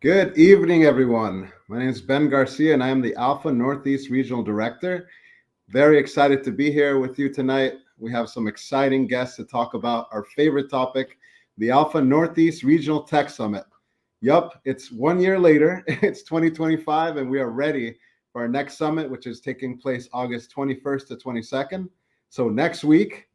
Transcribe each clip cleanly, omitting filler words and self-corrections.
Good evening, everyone. My name is Ben Garcia, and I am the Alpha Northeast Regional Director. Very excited to be here with you tonight. We have some exciting guests to talk about our favorite topic, the Alpha Northeast Regional Tech Summit. Yup, it's 1 year later. It's 2025, and we are ready for our next summit, which is taking place August 21st to 22nd. So next week,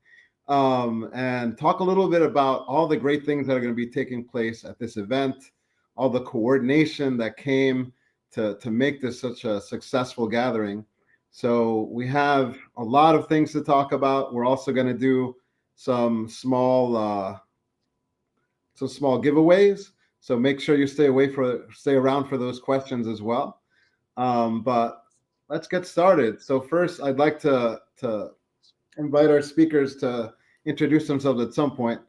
and talk a little bit about all the great things that are going to be taking place at this event, all the coordination that came to make this such a successful gathering. So we have a lot of things to talk about. We're also going to do some small giveaways. So make sure you stay around for those questions as well. But let's get started. So first, I'd like to invite our speakers to introduce themselves at some point.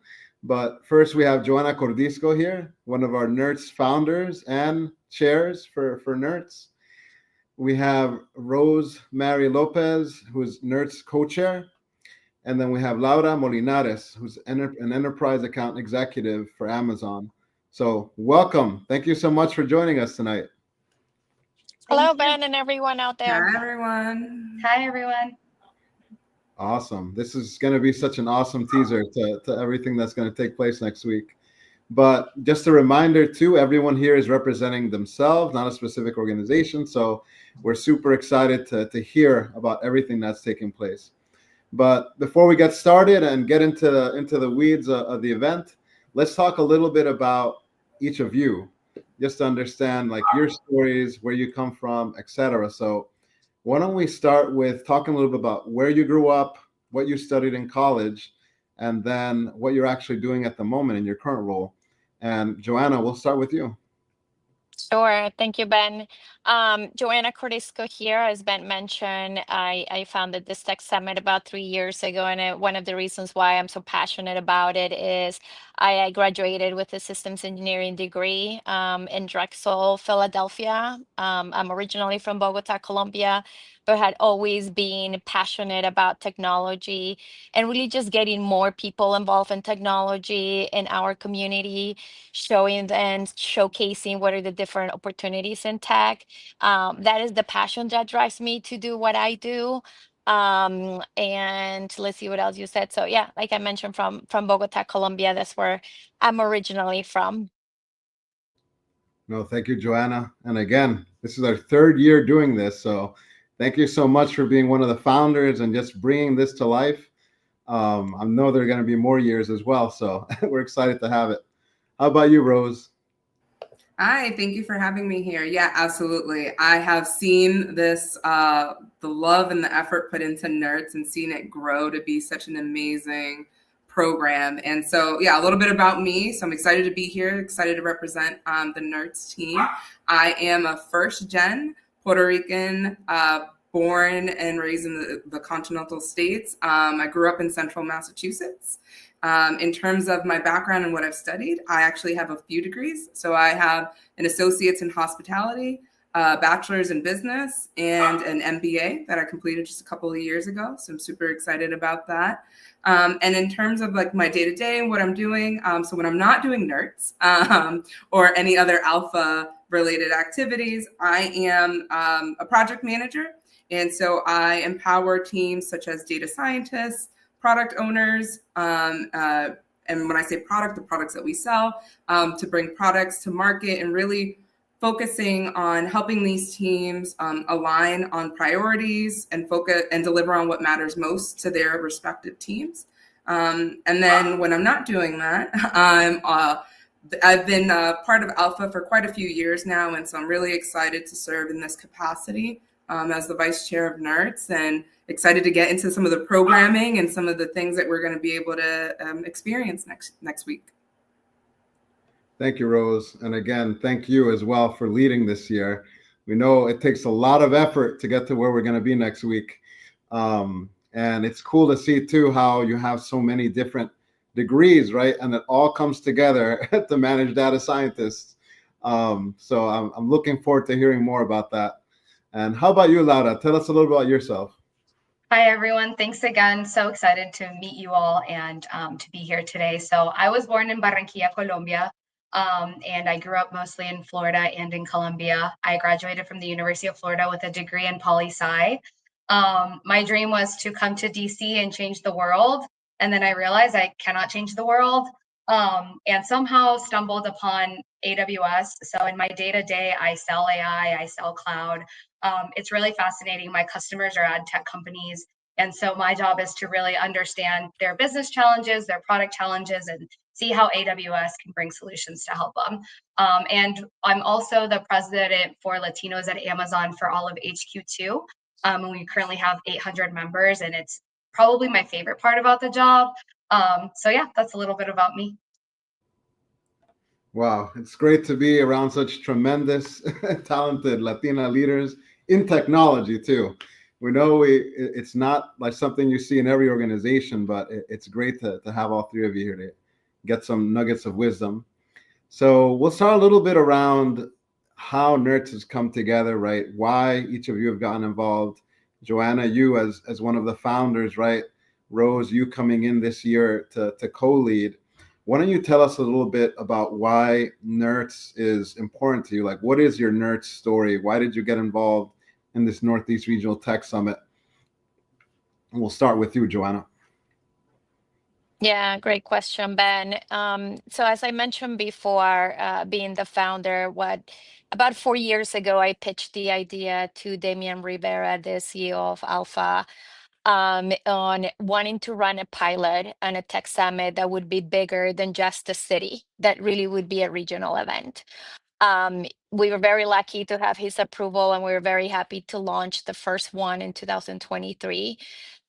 But first, we have Joanna Cordisco here, one of our NERTS founders and chairs for NERTS. We have Rose Mary Lopez, who's NERTS co-chair. And then we have Laura Molinares, who's an enterprise account executive for Amazon. So welcome. Thank you so much for joining us tonight. Hello, Ben, and everyone out there. Hi, everyone. Hi, everyone. Awesome. This is going to be such an awesome teaser to everything that's going to take place next week. But just a reminder, too, everyone here is representing themselves, not a specific organization. So we're super excited to hear about everything that's taking place. But before we get started and get into the weeds of the event, let's talk a little bit about each of you, just to understand like your stories, where you come from, etc. So why don't we start with talking a little bit about where you grew up, what you studied in college, and then what you're actually doing at the moment in your current role. And Joanna, we'll start with you. Sure. Thank you, Ben. Joanna Cordisco here. As Ben mentioned, I founded this Tech Summit about 3 years ago. And one of the reasons why I'm so passionate about it is I graduated with a systems engineering degree in Drexel, Philadelphia. I'm originally from Bogota, Colombia, but had always been passionate about technology and really just getting more people involved in technology in our community, showing and showcasing what are the different opportunities in tech. That is the passion that drives me to do what I do. And let's see what else you said. So yeah, like I mentioned, from Bogota, Colombia, that's where I'm originally from. No, thank you, Joanna. And again, this is our third year doing this. So thank you so much for being one of the founders and just bringing this to life. I know there are going to be more years as well. So we're excited to have it. How about you, Rose? Hi, thank you for having me here. Yeah, absolutely. I have seen this, the love and the effort put into NERTS and seen it grow to be such an amazing program. And so, yeah, a little bit about me. So I'm excited to be here, excited to represent the NERTS team. I am a first gen Puerto Rican, born and raised in the continental states. I grew up in central Massachusetts. In terms of my background and what I've studied, I actually have a few degrees. So I have an associate's in hospitality, a bachelor's in business, and an MBA that I completed just a couple of years ago. So I'm super excited about that. And in terms of like my day-to-day and what I'm doing, so when I'm not doing NERTS or any other alpha related activities, I am a project manager. And so I empower teams such as data scientists, product owners, and when I say product, the products that we sell, to bring products to market and really focusing on helping these teams align on priorities and focus and deliver on what matters most to their respective teams. And then when I'm not doing that, I've been part of Alpha for quite a few years now, and so I'm really excited to serve in this capacity as the vice chair of NERTS, and excited to get into some of the programming and some of the things that we're going to be able to experience next week. Thank you, Rose. And again, thank you as well for leading this year. We know it takes a lot of effort to get to where we're going to be next week. And it's cool to see, too, how you have so many different degrees, right? And it all comes together to manage data scientists. So I'm looking forward to hearing more about that. And how about you, Laura? Tell us a little about yourself. Hi, everyone. Thanks again. So excited to meet you all and to be here today. So I was born in Barranquilla, Colombia. And I grew up mostly in Florida and in Columbia. I graduated from the University of Florida with a degree in poli-sci. My dream was to come to DC and change the world. And then I realized I cannot change the world, and somehow stumbled upon AWS. So in my day-to-day, I sell AI, I sell cloud. It's really fascinating. My customers are ad tech companies. And so my job is to really understand their business challenges, their product challenges, and see how AWS can bring solutions to help them. And I'm also the president for Latinos at Amazon for all of HQ2. And we currently have 800 members, and it's probably my favorite part about the job. So yeah, that's a little bit about me. Wow, it's great to be around such tremendous, talented Latina leaders in technology too. We know it's not like something you see in every organization, but it's great to have all three of you here to get some nuggets of wisdom. So we'll start a little bit around how NERTS has come together, right? Why each of you have gotten involved. Joanna, you as one of the founders, right? Rose, you coming in this year to co-lead. Why don't you tell us a little bit about why NERTS is important to you? Like, what is your NERTS story? Why did you get involved in this Northeast Regional Tech Summit? And we'll start with you, Joanna. Yeah, great question, Ben. So as I mentioned before, being the founder, about 4 years ago, I pitched the idea to Damian Rivera, the CEO of Alpha, on wanting to run a pilot and a tech summit that would be bigger than just a city, that really would be a regional event. We were very lucky to have his approval, and we were very happy to launch the first one in 2023.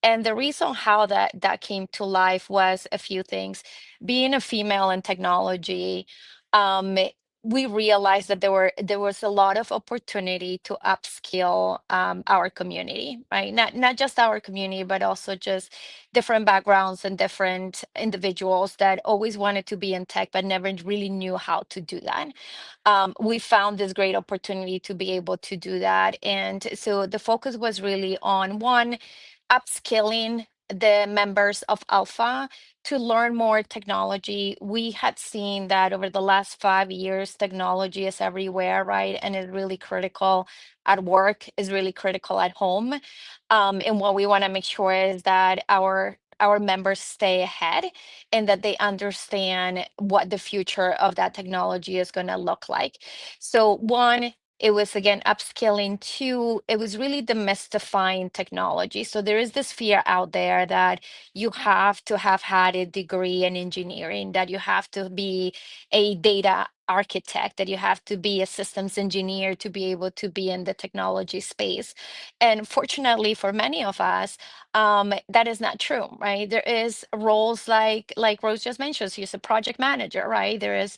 And the reason how that came to life was a few things. Being a female in technology, um, we realized that there was a lot of opportunity to upskill our community, right? Not just our community, but also just different backgrounds and different individuals that always wanted to be in tech but never really knew how to do that. We found this great opportunity to be able to do that. And so the focus was really on one, upskilling the members of Alpha to learn more technology. We had seen that over the last 5 years, technology is everywhere, right? And it's really critical at work, is really critical at home. And what we want to make sure is that our members stay ahead and that they understand what the future of that technology is going to look like. So one, it was again upskilling. Two, it was really demystifying technology. So there is this fear out there that you have to have had a degree in engineering, that you have to be a data architect, that you have to be a systems engineer to be able to be in the technology space. And fortunately for many of us, that is not true, right? There is roles like Rose just mentioned. She's a project manager, right? There is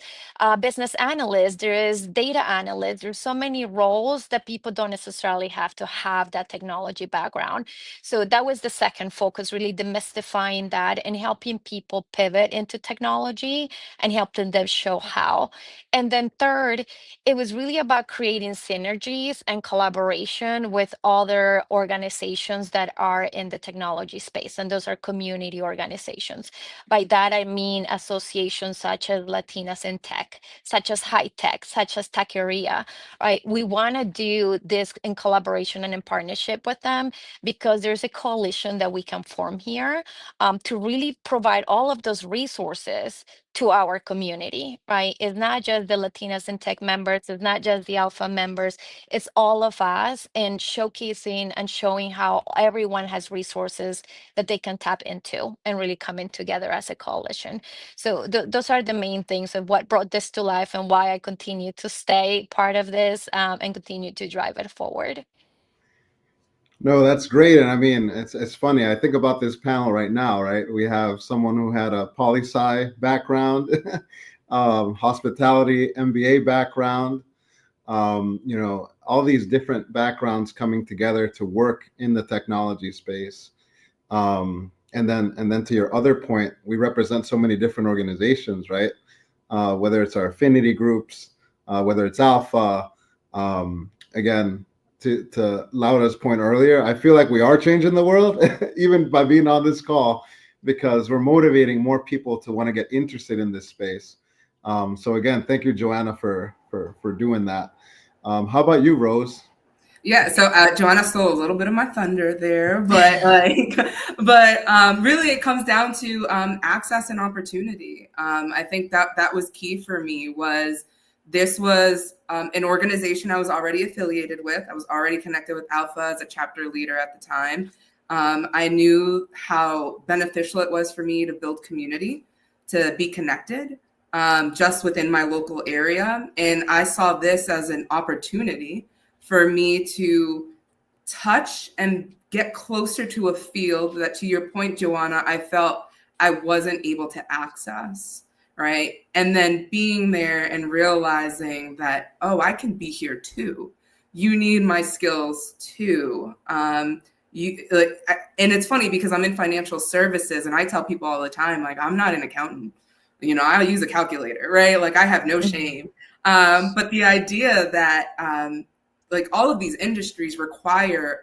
business analyst, there is data analyst. There's so many roles that people don't necessarily have to have that technology background. So that was the second focus, really demystifying that and helping people pivot into technology and helping them show how. And then third, it was really about creating synergies and collaboration with other organizations that are in the technology space. And those are community organizations. By that, I mean associations such as Latinas in Tech, such as High Tech, such as Taqueria, right? We want to do this in collaboration and in partnership with them because there's a coalition that we can form here to really provide all of those resources to our community, right? It's not just the Latinas in Tech members, it's not just the Alpha members, it's all of us, and showcasing and showing how everyone has resources that they can tap into and really coming together as a coalition. So those are the main things of what brought this to life and why I continue to stay part of this and continue to drive it forward. No, that's great. And I mean, it's funny. I think about this panel right now, right? We have someone who had a poli-sci background, hospitality MBA background, all these different backgrounds coming together to work in the technology space. And then to your other point, we represent so many different organizations, right? Whether it's our affinity groups, whether it's Alpha, again, to Laura's point earlier, I feel like we are changing the world, even by being on this call, because we're motivating more people to want to get interested in this space. So again, thank you, Joanna, for doing that. How about you, Rose? Yeah, so Joanna stole a little bit of my thunder there, but really it comes down to access and opportunity. I think that was key for me. This was an organization I was already affiliated with. I was already connected with ALPFA as a chapter leader at the time. I knew how beneficial it was for me to build community, to be connected just within my local area, and I saw this as an opportunity for me to touch and get closer to a field that, to your point, Joanna, I felt I wasn't able to access, right? And then being there and realizing that, oh, I can be here too. You need my skills too. And it's funny because I'm in financial services, and I tell people all the time, like, I'm not an accountant. I use a calculator, right? Like, I have no shame. But the idea that like all of these industries require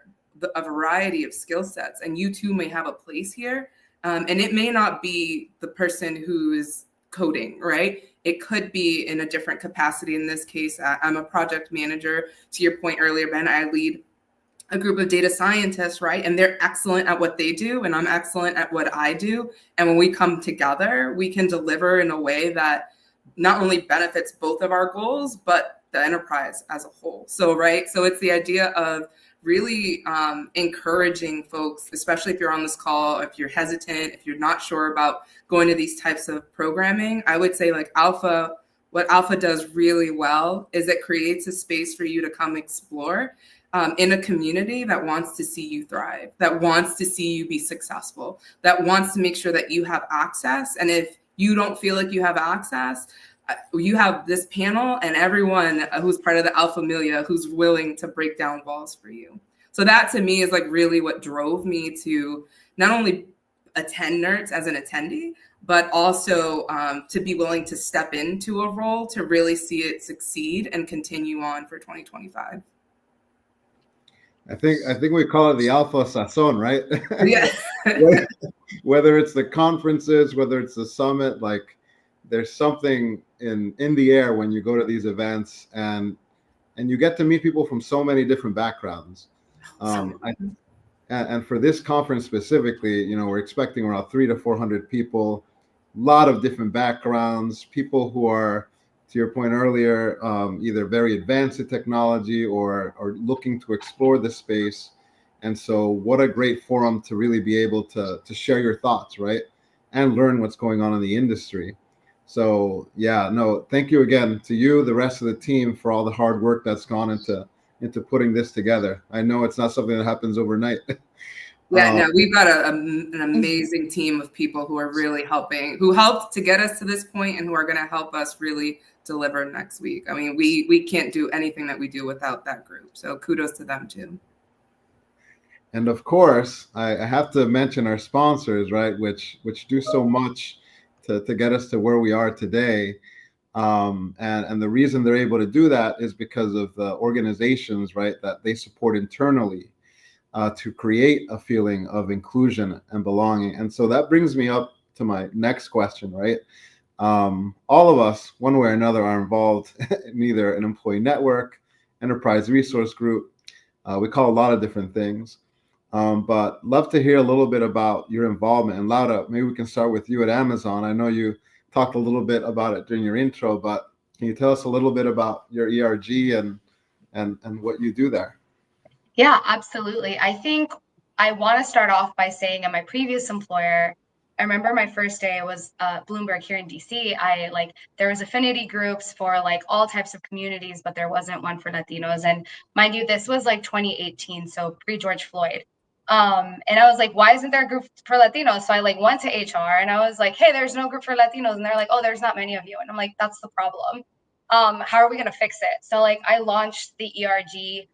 a variety of skill sets, and you too may have a place here. And it may not be the person who is coding, right? It could be in a different capacity. In this case, I'm a project manager. To your point earlier, Ben, I lead a group of data scientists, right? And they're excellent at what they do, and I'm excellent at what I do. And when we come together, we can deliver in a way that not only benefits both of our goals, but the enterprise as a whole. So, right. So it's the idea of really encouraging folks, especially if you're on this call, if you're hesitant, if you're not sure about going to these types of programming. I would say, like, what ALPFA does really well is it creates a space for you to come explore in a community that wants to see you thrive, that wants to see you be successful, that wants to make sure that you have access. And if you don't feel like you have access, you have this panel and everyone who's part of the Alpha Familia who's willing to break down walls for you. So that, to me, is like really what drove me to not only attend NERTS as an attendee, but also to be willing to step into a role to really see it succeed and continue on for 2025. I think we call it the Alpha Sazon, right? Yeah. Whether it's the conferences, whether it's the summit, like, there's something in the air when you go to these events, and you get to meet people from so many different backgrounds. And for this conference specifically, we're expecting around 300 to 400 people, a lot of different backgrounds, people who are, to your point earlier, either very advanced in technology or looking to explore the space. And so what a great forum to really be able to share your thoughts, right? And learn what's going on in the industry. So yeah, no, thank you again to you, the rest of the team, for all the hard work that's gone into putting this together. I know it's not something that happens overnight. Yeah, no, we've got an amazing team of people who are really who helped to get us to this point and who are going to help us really deliver next week. I mean, we can't do anything that we do without that group. So kudos to them too. And of course, I have to mention our sponsors, right, which do so much to get us to where we are today. And the reason they're able to do that is because of the organizations, right, that they support internally to create a feeling of inclusion and belonging. And so that brings me up to my next question, right? All of us, one way or another, are involved in either an employee network, enterprise resource group. We call a lot of different things. But love to hear a little bit about your involvement. And Laura, maybe we can start with you at Amazon. I know you talked a little bit about it during your intro, but can you tell us a little bit about your ERG and what you do there? Yeah, absolutely. I think I want to start off by saying, at my previous employer, I remember my first day was Bloomberg here in DC. There was affinity groups for like all types of communities, but there wasn't one for Latinos. And mind you, this was like 2018, so pre-George Floyd. And I was like, why isn't there a group for Latinos? So I went to HR and I was like, hey, there's no group for Latinos. And they're like, oh, there's not many of you. And I'm like, that's the problem. How are we going to fix it? So I launched the ERG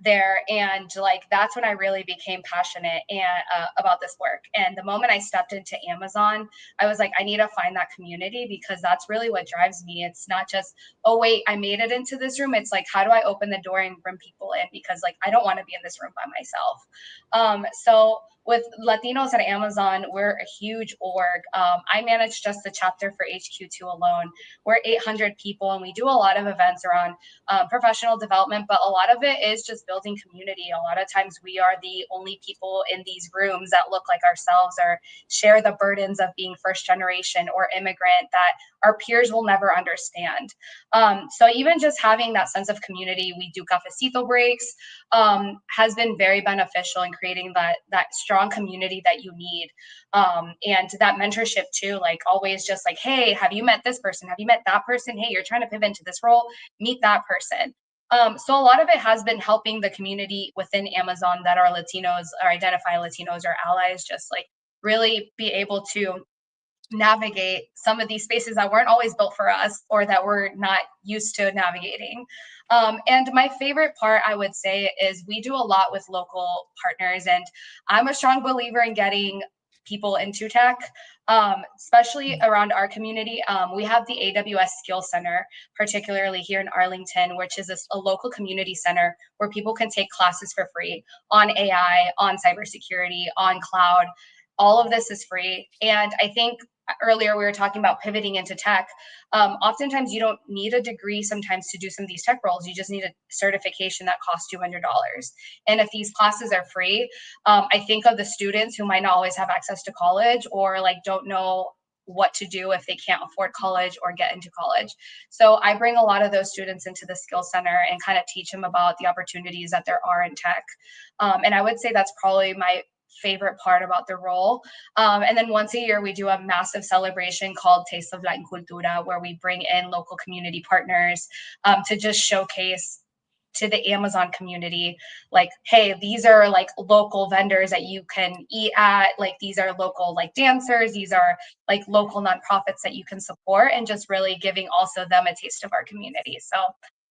there, and that's when I really became passionate and about this work. And the moment I stepped into Amazon, I was like, I need to find that community, because that's really what drives me. It's not just, oh wait, I made it into this room. It's like, how do I open the door and bring people in? Because I don't want to be in this room by myself. So with Latinos at Amazon, we're a huge org. I manage just the chapter for HQ2 alone. We're 800 people, and we do a lot of events around professional development, but a lot of it is just building community. A lot of times we are the only people in these rooms that look like ourselves or share the burdens of being first generation or immigrant that our peers will never understand. So even just having that sense of community, we do cafecito breaks, has been very beneficial in creating that strong community that you need. And that mentorship too, like always just like, hey, have you met this person? Have you met that person? Hey, you're trying to pivot into this role, meet that person. So a lot of it has been helping the community within Amazon that are Latinos or identify Latinos or allies, just like really be able to navigate some of these spaces that weren't always built for us or that we're not used to navigating. And my favorite part, I would say, is we do a lot with local partners, and I'm a strong believer in getting people into tech, especially around our community. We have the AWS Skill Center, particularly here in Arlington, which is a local community center where people can take classes for free on AI, on cybersecurity, on cloud. All of this is free. And I think earlier we were talking about pivoting into tech. Oftentimes you don't need a degree sometimes to do some of these tech roles. You just need a certification that costs $200. And if these classes are free, I think of the students who might not always have access to college or like don't know what to do if they can't afford college or get into college. So I bring a lot of those students into the skill center and kind of teach them about the opportunities that there are in tech. And I would say that's probably my favorite part about the role. And then once a year, we do a massive celebration called Taste of Latin Cultura, where we bring in local community partners to just showcase to the Amazon community, like, hey, these are like local vendors that you can eat at, like these are local like dancers, these are like local nonprofits that you can support, and just really giving also them a taste of our community. So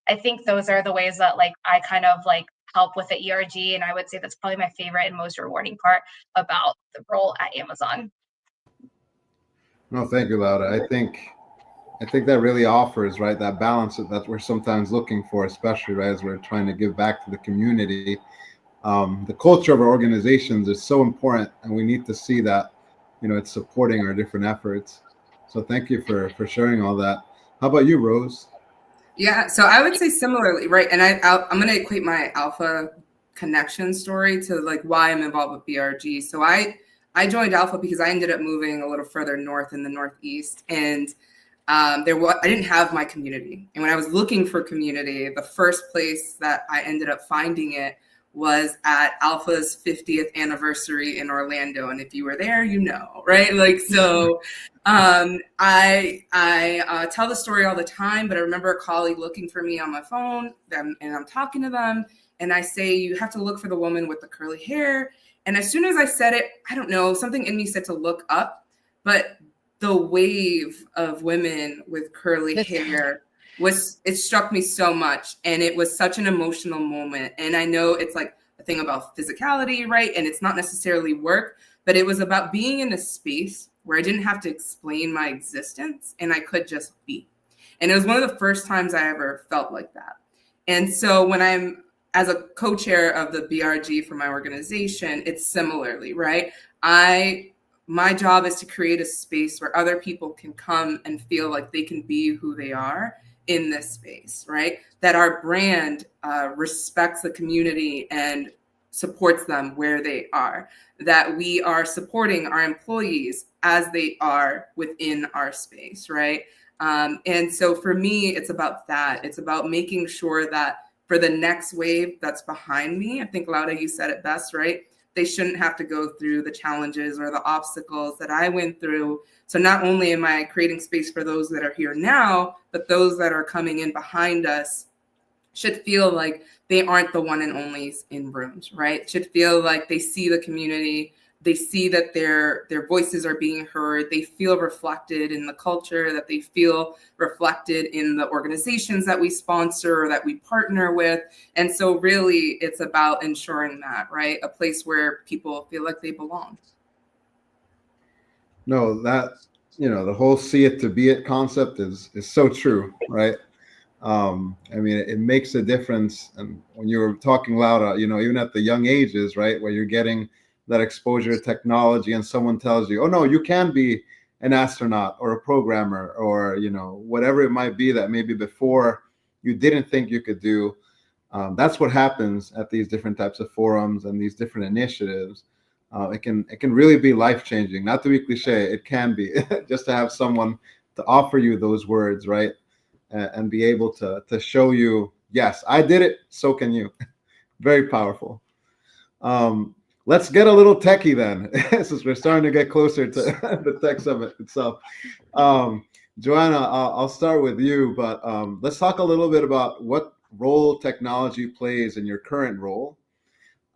I think those are the ways that like I kind of like help with the ERG, and I would say that's probably my favorite and most rewarding part about the role at Amazon. No, thank you, Laura. I think that really offers, right, that balance that we're sometimes looking for, especially right as we're trying to give back to the community. The culture of our organizations is so important, and we need to see that, you know, it's supporting our different efforts. So thank you for sharing all that. How about you, Rose? Yeah, so I would say similarly, right? And I'm going to equate my Alpha connection story to like why I'm involved with BRG. So I joined Alpha because I ended up moving a little further north in the Northeast, and I didn't have my community. And when I was looking for community, the first place that I ended up finding it was at Alpha's 50th anniversary in Orlando. And if you were there, you know, right? Like, so I tell the story all the time, but I remember a colleague looking for me on my phone, and I'm talking to them, and I say, you have to look for the woman with the curly hair. And as soon as I said it, I don't know, something in me said to look up, but the wave of women with curly hair it struck me so much, and it was such an emotional moment. And I know it's like a thing about physicality, right? And it's not necessarily work, but it was about being in a space where I didn't have to explain my existence and I could just be. And it was one of the first times I ever felt like that. And so when I'm as a co-chair of the BRG for my organization, it's similarly, right? My job is to create a space where other people can come and feel like they can be who they are in this space, right? That our brand respects the community and supports them where they are, that we are supporting our employees as they are within our space, right? And so for me, it's about that. It's about making sure that for the next wave that's behind me, I think, Laura, you said it best, right? They shouldn't have to go through the challenges or the obstacles that I went through. So not only am I creating space for those that are here now, but those that are coming in behind us should feel like they aren't the one and onlys in rooms, right? Should feel like they see the community, they see that their voices are being heard, they feel reflected in the culture, that they feel reflected in the organizations that we sponsor or that we partner with. And so really it's about ensuring that, right? A place where people feel like they belong. No, that, you know, the whole see it to be it concept is so true, right? I mean, it makes a difference. And when you were talking, Laura, you know, even at the young ages, right, where you're getting that exposure to technology and someone tells you, oh no, you can be an astronaut or a programmer or, you know, whatever it might be that maybe before you didn't think you could do. That's what happens at these different types of forums and these different initiatives. It can really be life changing. Not to be cliche, it can be just to have someone to offer you those words, right, and be able to show you, yes, I did it, so can you. Very powerful. Let's get a little techie then, since we're starting to get closer to the tech summit itself. Joanna, I'll start with you, but let's talk a little bit about what role technology plays in your current role,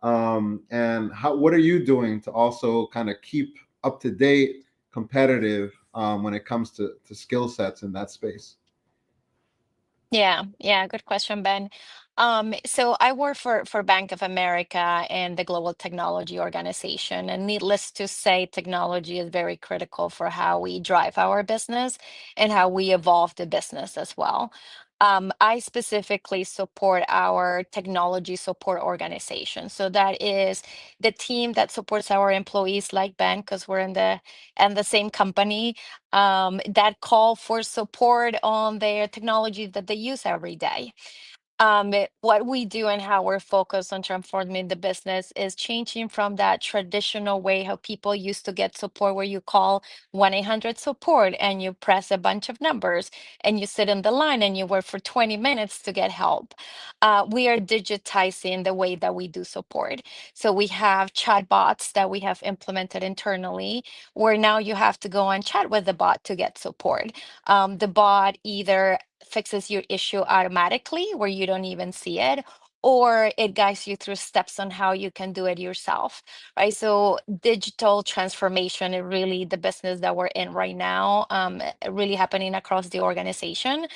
and what are you doing to also kind of keep up to date, competitive when it comes to skill sets in that space. Yeah, good question, Ben. So I work for Bank of America and the Global Technology Organization, and needless to say, technology is very critical for how we drive our business and how we evolve the business as well. I specifically support our technology support organization. So that is the team that supports our employees like Ben, because we're in the same company, that call for support on their technology that they use every day. What we do and how we're focused on transforming the business is changing from that traditional way how people used to get support, where you call 1-800 support and you press a bunch of numbers and you sit in the line and you wait for 20 minutes to get help. We are digitizing the way that we do support. So we have chatbots that we have implemented internally, where now you have to go and chat with the bot to get support. The bot either fixes your issue automatically where you don't even see it, or it guides you through steps on how you can do it yourself, right? So digital transformation is really the business that we're in right now, really happening across the organization.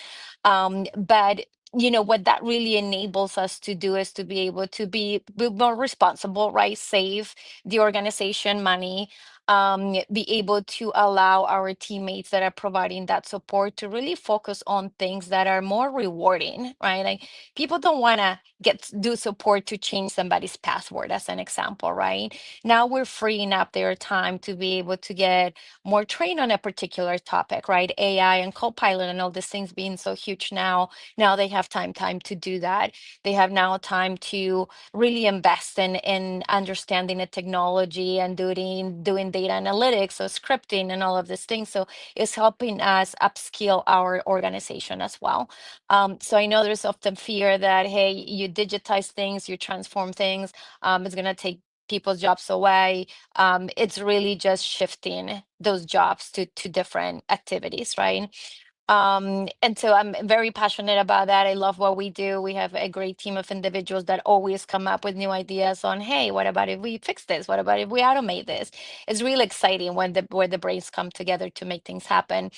But what that really enables us to do is to be able to be more responsible, right? Save the organization money, be able to allow our teammates that are providing that support to really focus on things that are more rewarding, right? Like, people don't want to do support to change somebody's password, as an example, right? Now we're freeing up their time to be able to get more trained on a particular topic, right? AI and Copilot and all these things being so huge now they have time to do that. They have now time to really invest in understanding the technology and doing data analytics, so scripting and all of these things. So it's helping us upskill our organization as well. So I know there's often fear that, hey, you digitize things, you transform things, it's going to take people's jobs away. It's really just shifting those jobs to different activities, right? And so I'm very passionate about that. I love what we do. We have a great team of individuals that always come up with new ideas on, hey, what about if we fix this? What about if we automate this? It's really exciting when where the brains come together to make things happen.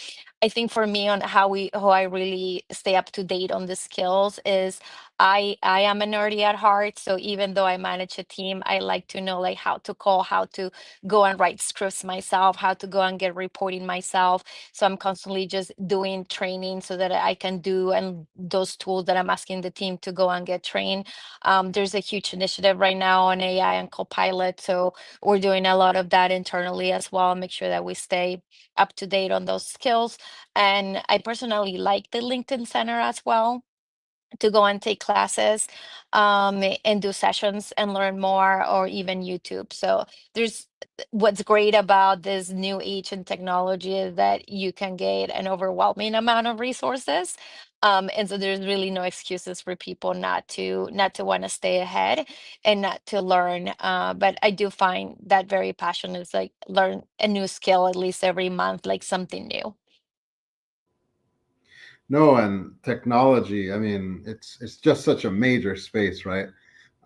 I think for me, on how I really stay up to date on the skills is, I am a nerdy at heart. So even though I manage a team, I like to know, like, how to call, how to go and write scripts myself, how to go and get reporting myself. So I'm constantly just doing training so that I can do and those tools that I'm asking the team to go and get trained. There's a huge initiative right now on AI and Copilot. So we're doing a lot of that internally as well, make sure that we stay up to date on those skills. And I personally like the LinkedIn Center as well, to go and take classes, and do sessions and learn more, or even YouTube. So there's what's great about this new age in technology is that you can get an overwhelming amount of resources. And so there's really no excuses for people not to want to stay ahead and not to learn. But I do find that very passionate. It's like learn a new skill at least every month, like something new. No, and technology, I mean, it's just such a major space, right?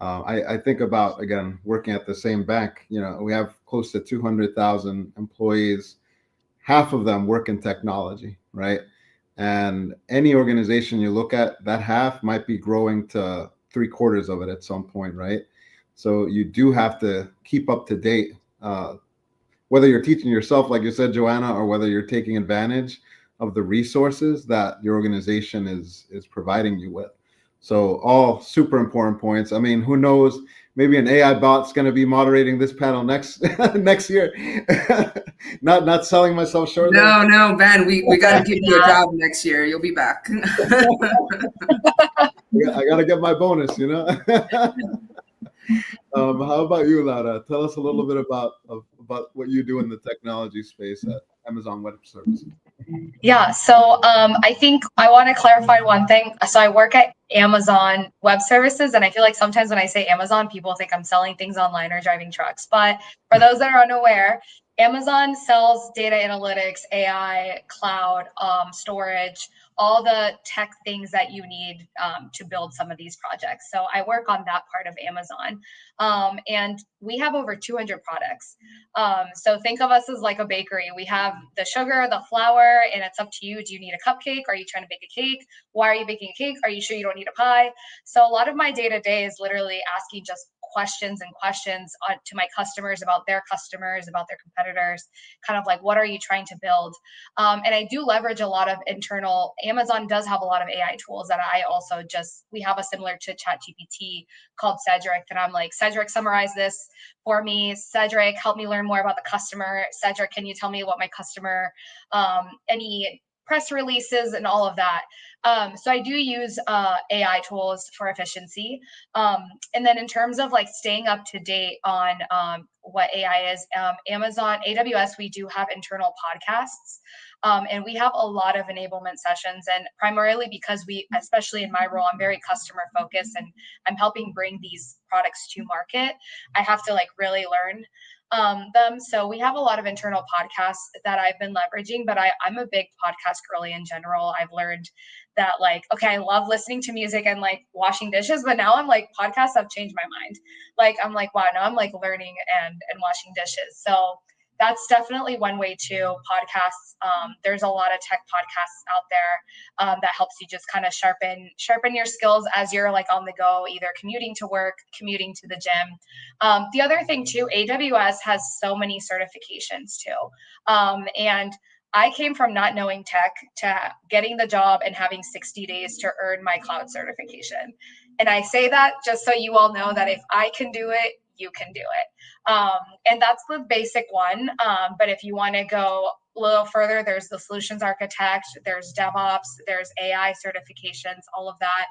I think about, again, working at the same bank. We have close to 200,000 employees. Half of them work in technology, right? And any organization you look at, that half might be growing to three-quarters of it at some point, right? So you do have to keep up to date, whether you're teaching yourself, like you said, Joanna, or whether you're taking advantage of the resources that your organization is providing you with. So all super important points. I mean, who knows? Maybe an AI bot's going to be moderating this panel next next year. Not selling myself short there. No, Ben, we got to give you a job next year. You'll be back. I got to get my bonus, you know. How about you, Laura? Tell us a little bit about what you do in the technology space at Amazon Web Services. Yeah, so I think I want to clarify one thing. So I work at Amazon Web Services, and I feel like sometimes when I say Amazon, people think I'm selling things online or driving trucks. But for those that are unaware, Amazon sells data analytics, AI, cloud, storage, all the tech things that you need to build some of these projects. So I work on that part of Amazon. And we have over 200 products. So think of us as like a bakery. We have the sugar, the flour, and it's up to you. Do you need a cupcake? Are you trying to bake a cake? Why are you baking a cake? Are you sure you don't need a pie? So a lot of my day-to-day is literally asking just questions to my customers, about their competitors, kind of like, what are you trying to build? And I do leverage a lot of internal. Amazon does have a lot of AI tools that I also we have a similar to ChatGPT called Cedric, and I'm like, Cedric, summarize this for me. Cedric, help me learn more about the customer. Cedric, can you tell me what my customer, any press releases and all of that. So I do use AI tools for efficiency. And then in terms of like staying up to date on what AI is, Amazon, AWS, we do have internal podcasts. And we have a lot of enablement sessions, and primarily because especially in my role, I'm very customer focused and I'm helping bring these products to market. I have to like really learn them. So we have a lot of internal podcasts that I've been leveraging, but I'm a big podcast girly in general. I've learned that like, okay, I love listening to music and like washing dishes, but now I'm like, podcasts have changed my mind. Like, I'm like, wow, now I'm like learning and washing dishes. So that's definitely one way too. Podcasts. There's a lot of tech podcasts out there that helps you just kind of sharpen your skills as you're like on the go, either commuting to work, commuting to the gym. The other thing too, AWS has so many certifications too, and I came from not knowing tech to getting the job and having 60 days to earn my cloud certification. And I say that just so you all know that if I can do it, you can do it. And that's the basic one. But if you want to go a little further, there's the solutions architect, there's DevOps, there's AI certifications, all of that.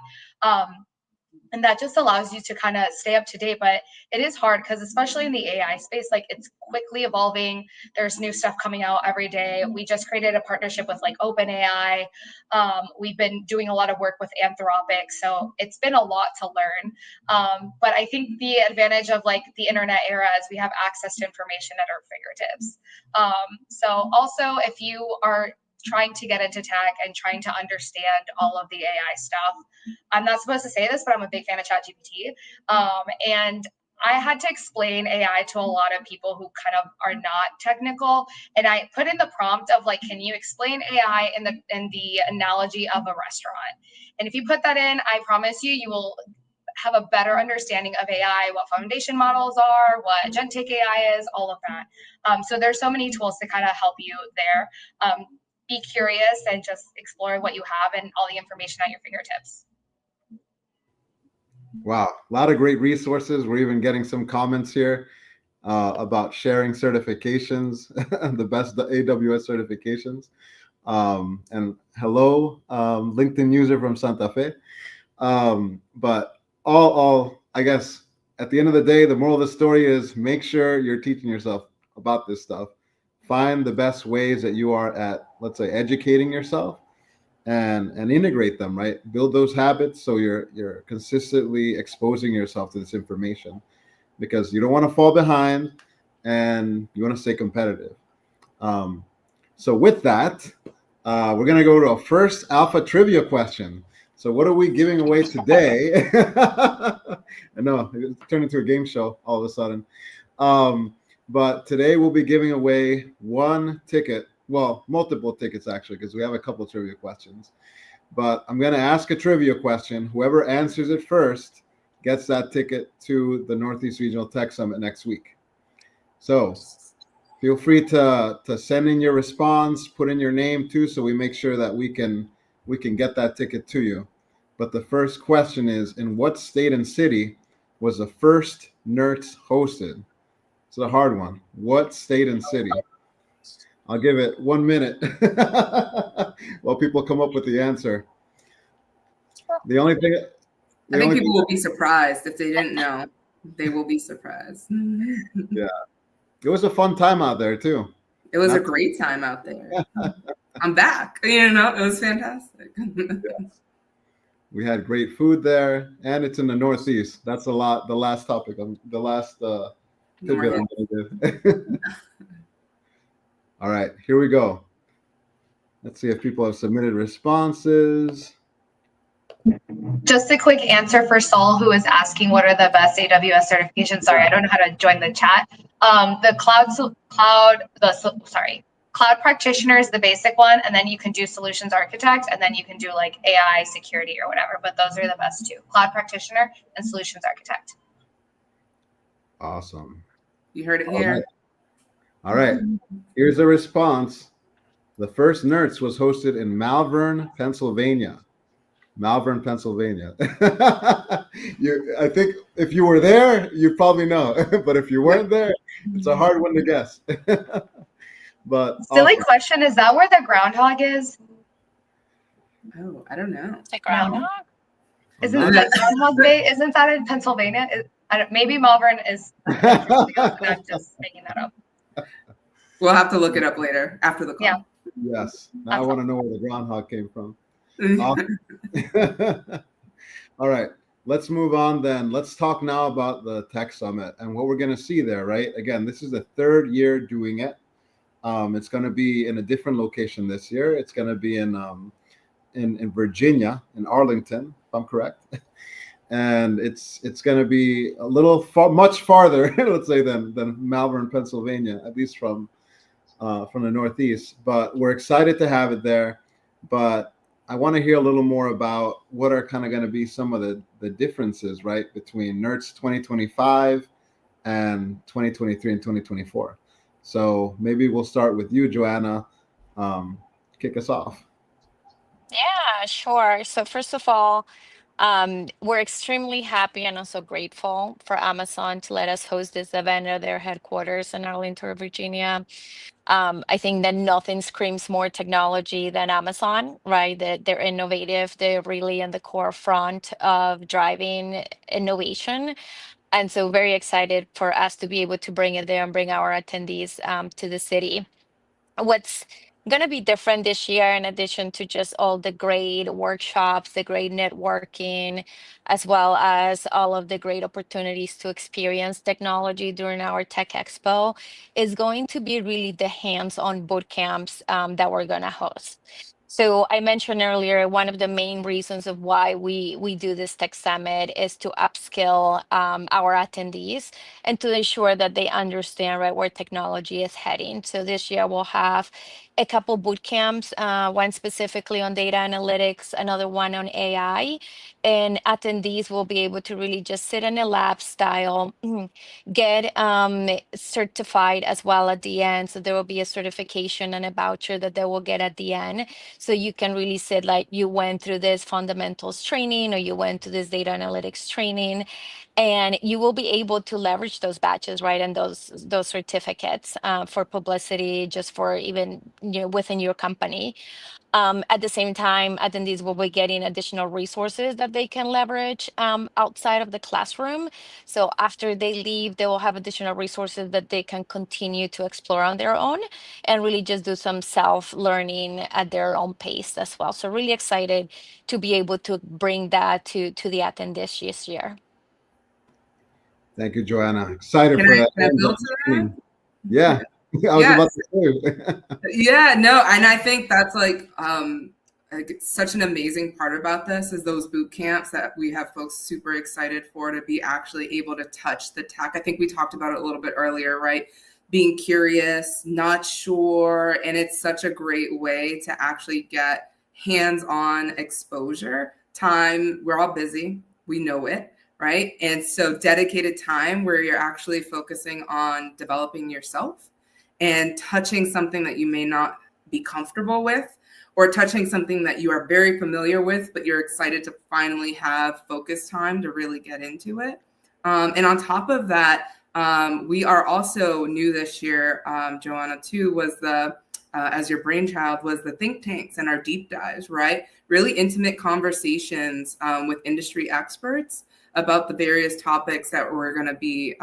And that just allows you to kind of stay up to date. But it is hard because especially in the AI space, like it's quickly evolving. There's new stuff coming out every day. We just created a partnership with like OpenAI. We've been doing a lot of work with Anthropic. So it's been a lot to learn. But I think the advantage of like the internet era is we have access to information at our fingertips. So also if you are trying to get into tech and trying to understand all of the AI stuff. I'm not supposed to say this, but I'm a big fan of ChatGPT. And I had to explain AI to a lot of people who kind of are not technical. And I put in the prompt of like, can you explain AI in the analogy of a restaurant? And if you put that in, I promise you will have a better understanding of AI, what foundation models are, what agentic AI is, all of that. So there's so many tools to kind of help you there. Be curious and just explore what you have and all the information at your fingertips. Wow, a lot of great resources. We're even getting some comments here about sharing certifications, the best AWS certifications. And hello, LinkedIn user from Santa Fe. But all, I guess, at the end of the day, the moral of the story is make sure you're teaching yourself about this stuff. Find the best ways that you are at, let's say, educating yourself and integrate them, right? Build those habits so you're consistently exposing yourself to this information, because you don't want to fall behind and you want to stay competitive. So with that, we're going to go to a first alpha trivia question. So what are we giving away today? I know, it turned into a game show all of a sudden. But today we'll be giving away one ticket, well, multiple tickets actually, because we have a couple trivia questions. But I'm going to ask a trivia question. Whoever answers it first gets that ticket to the Northeast Regional Tech Summit next week. So feel free to send in your response, put in your name too, so we make sure that we can get that ticket to you. But the first question is, in what state and city was the first NERTS hosted? It's a hard one. What state and city? I'll give it 1 minute while people come up with the answer. The only thing, I think people will be surprised if they didn't know. They will be surprised. Yeah, it was a fun time out there too. It was a great time out there. I'm back. You know, it was fantastic. Yes. We had great food there, and it's in the Northeast. That's a lot. The last topic, the last tidbit I'm gonna give. All right, here we go. Let's see if people have submitted responses. Just a quick answer for Saul, who is asking what are the best AWS certifications. Sorry, I don't know how to join the chat. Cloud practitioner is the basic one, and then you can do solutions architect, and then you can do like AI security or whatever. But those are the best two: cloud practitioner and solutions architect. Awesome. You heard it here. All right. Here's a response. The first NERTS was hosted in Malvern, Pennsylvania. Malvern, Pennsylvania. I think if you were there, you'd probably know. But if you weren't there, it's a hard one to guess. But silly question, is that where the groundhog is? Oh, I don't know. The groundhog? Isn't that Groundhog Day? Isn't that in Pennsylvania? Maybe Malvern is. I'm just making that up. We'll have to look it up later after the call. Yeah. Yes. Now I want to know where the groundhog came from. All right. Let's move on then. Let's talk now about the Tech Summit and what we're going to see there, right? Again, this is the third year doing it. It's going to be in a different location this year. It's going to be in Virginia, in Arlington, if I'm correct. And it's going to be a little much farther, let's say, than Malvern, Pennsylvania, at least from the Northeast. But we're excited to have it there. But I want to hear a little more about what are kind of going to be some of the differences, right, between NERTS 2025 and 2023 and 2024. So maybe we'll start with you, Joanna. Kick us off. Yeah, sure. So first of all, we're extremely happy and also grateful for Amazon to let us host this event at their headquarters in Arlington, Virginia. I think that nothing screams more technology than Amazon, right? That they're innovative. They're really in the core front of driving innovation. And so very excited for us to be able to bring it there and bring our attendees to the city. What's going to be different this year, in addition to just all the great workshops, the great networking, as well as all of the great opportunities to experience technology during our Tech Expo, is going to be really the hands-on boot camps that we're going to host. So I mentioned earlier, one of the main reasons of why we do this Tech Summit is to upskill our attendees and to ensure that they understand, right, where technology is heading. So this year we'll have a couple boot camps, one specifically on data analytics, another one on AI, and attendees will be able to really just sit in a lab style, get certified as well at the end. So there will be a certification and a voucher that they will get at the end. So you can really sit like you went through this fundamentals training or you went to this data analytics training, and you will be able to leverage those badges, right, and those certificates for publicity, just for even within your company. At the same time, attendees will be getting additional resources that they can leverage outside of the classroom. So after they leave, they will have additional resources that they can continue to explore on their own and really just do some self-learning at their own pace as well. So really excited to be able to bring that to the attendees this year. Thank you, Joanna. Excited for that. Can I build to that? Yeah. I was about to say. Yeah, no, and I think that's like such an amazing part about this is those boot camps that we have folks super excited for, to be actually able to touch the tech. I think we talked about it a little bit earlier, right? Being curious, not sure, and it's such a great way to actually get hands-on exposure time. We're all busy, we know it, right? And so dedicated time where you're actually focusing on developing yourself and touching something that you may not be comfortable with, or touching something that you are very familiar with, but you're excited to finally have focus time to really get into it. And on top of that, we are also new this year, Joanna, too, was as your brainchild, was the think tanks and our deep dives, right? Really intimate conversations with industry experts about the various topics that we're going to be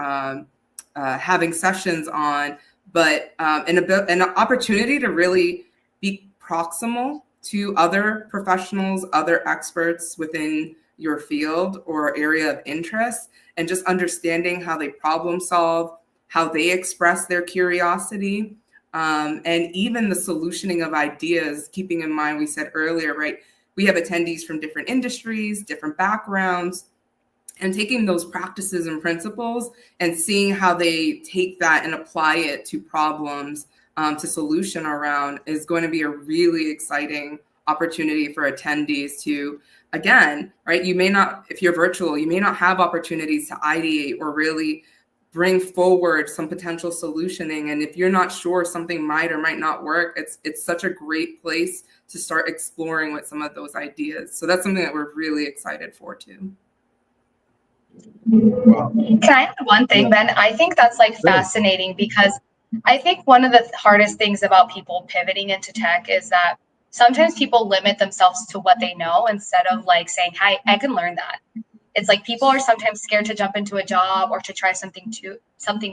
having sessions on, but an opportunity to really be proximal to other professionals, other experts within your field or area of interest, and just understanding how they problem solve, how they express their curiosity, and even the solutioning of ideas, keeping in mind, we said earlier, right, we have attendees from different industries, different backgrounds, and taking those practices and principles and seeing how they take that and apply it to problems to solution around is going to be a really exciting opportunity for attendees to, again, right, you may not, if you're virtual, you may not have opportunities to ideate or really bring forward some potential solutioning. And if you're not sure something might or might not work, it's such a great place to start exploring with some of those ideas. So that's something that we're really excited for too. Can I add one thing, Ben? I think that's like fascinating because I think one of the hardest things about people pivoting into tech is that sometimes people limit themselves to what they know instead of like saying, hi, I can learn that. It's like people are sometimes scared to jump into a job or to try something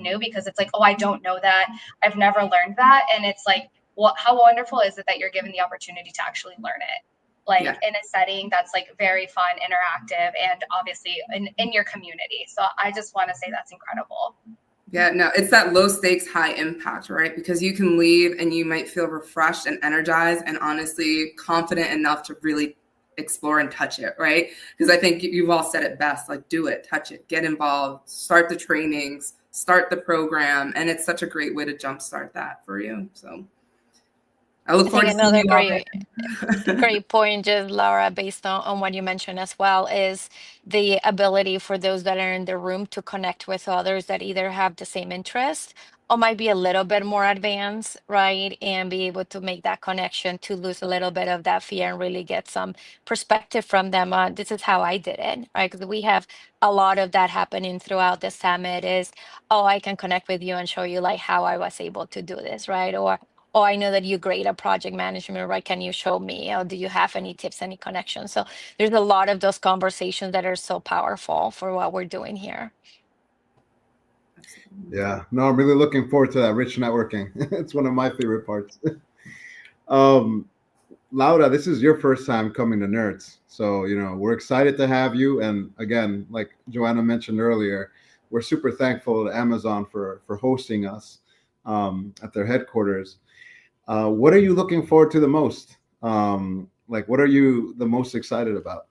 new because it's like, oh, I don't know that. I've never learned that. And it's like, well, how wonderful is it that you're given the opportunity to actually learn it? Like in a setting that's like very fun, interactive, and obviously in your community. So I just want to say that's incredible. Yeah, no, it's that low stakes, high impact, right? Because you can leave and you might feel refreshed and energized and honestly confident enough to really explore and touch it, right? Because I think you've all said it best, like do it, touch it, get involved, start the trainings, start the program. And it's such a great way to jumpstart that for you. So I look forward to seeing you all there. Great point, just Laura, based on what you mentioned as well, is the ability for those that are in the room to connect with others that either have the same interest or might be a little bit more advanced, right? And be able to make that connection to lose a little bit of that fear and really get some perspective from them. This is how I did it, right? Because we have a lot of that happening throughout the summit is, oh, I can connect with you and show you like how I was able to do this, right? Or oh, I know that you're great at project management, right? Can you show me? Or do you have any tips, any connections? So there's a lot of those conversations that are so powerful for what we're doing here. Yeah, no, I'm really looking forward to that rich networking. It's one of my favorite parts. Laura, this is your first time coming to Nerds. So, we're excited to have you. And again, like Joanna mentioned earlier, we're super thankful to Amazon for hosting us at their headquarters. What are you looking forward to the most? What are you the most excited about?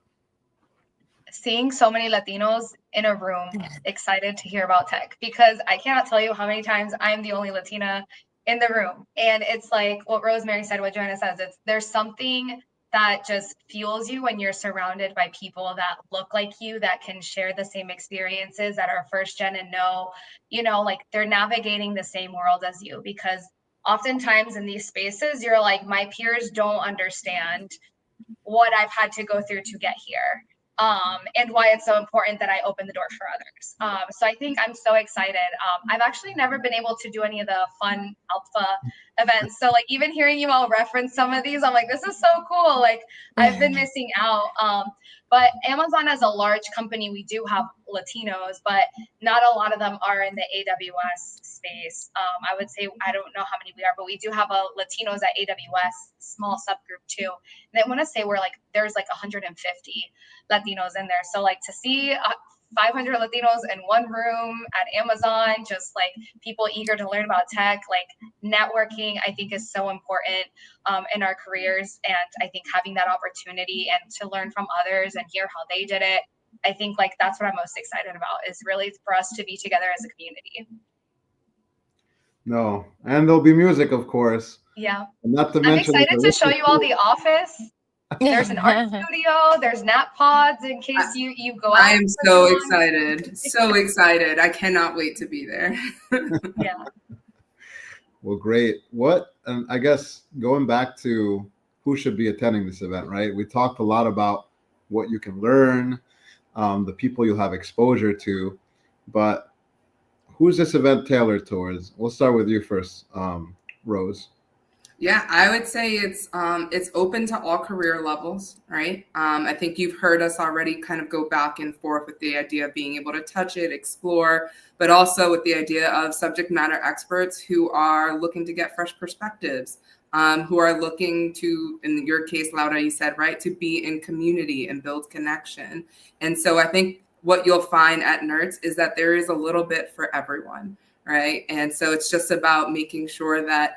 Seeing so many Latinos in a room excited to hear about tech, because I cannot tell you how many times I'm the only Latina in the room. And it's like what Rosemary said, what Joanna says, there's something that just fuels you when you're surrounded by people that look like you, that can share the same experiences, that are first gen and know, like they're navigating the same world as you. Because oftentimes in these spaces, you're like, my peers don't understand what I've had to go through to get here. And why it's so important that I open the door for others. So I think I'm so excited. I've actually never been able to do any of the fun ALPFA events. So like even hearing you all reference some of these, I'm like, this is so cool. Like I've been missing out. But Amazon as a large company, we do have Latinos, but not a lot of them are in the AWS space. I would say, I don't know how many we are, but we do have a Latinos at AWS, small subgroup too. And I want to say there's like 150 Latinos in there. So like to see 500 Latinos in one room at Amazon, just like people eager to learn about tech, like networking, I think is so important in our careers. And I think having that opportunity and to learn from others and hear how they did it, I think like that's what I'm most excited about, is really for us to be together as a community. No, and there'll be music, of course. Yeah. And not to I'm mention, excited to show you all the office. There's an art studio. There's nap pods in case you go out. I am so excited. So excited. I cannot wait to be there. Yeah. Well, great. And I guess going back to who should be attending this event, right? We talked a lot about what you can learn, the people you'll have exposure to, but who's this event tailored towards? We'll start with you first, Rose. Yeah, I would say it's open to all career levels, right? I think you've heard us already kind of go back and forth with the idea of being able to touch it, explore, but also with the idea of subject matter experts who are looking to get fresh perspectives, who are looking to, in your case, Laura, you said, right, to be in community and build connection. And so I think what you'll find at NERDS is that there is a little bit for everyone, right? And so it's just about making sure that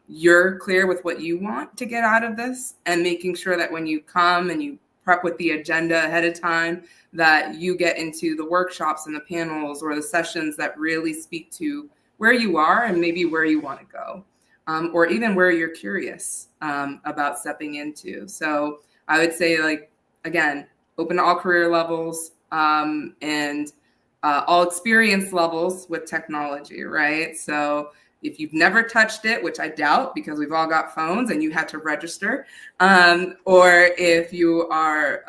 you're clear with what you want to get out of this, and making sure that when you come and you prep with the agenda ahead of time, that you get into the workshops and the panels or the sessions that really speak to where you are and maybe where you want to go, or even where you're curious about stepping into. So I would say, like, again, open to all career levels, and all experience levels with technology, right? So if you've never touched it, which I doubt because we've all got phones and you had to register, or if you are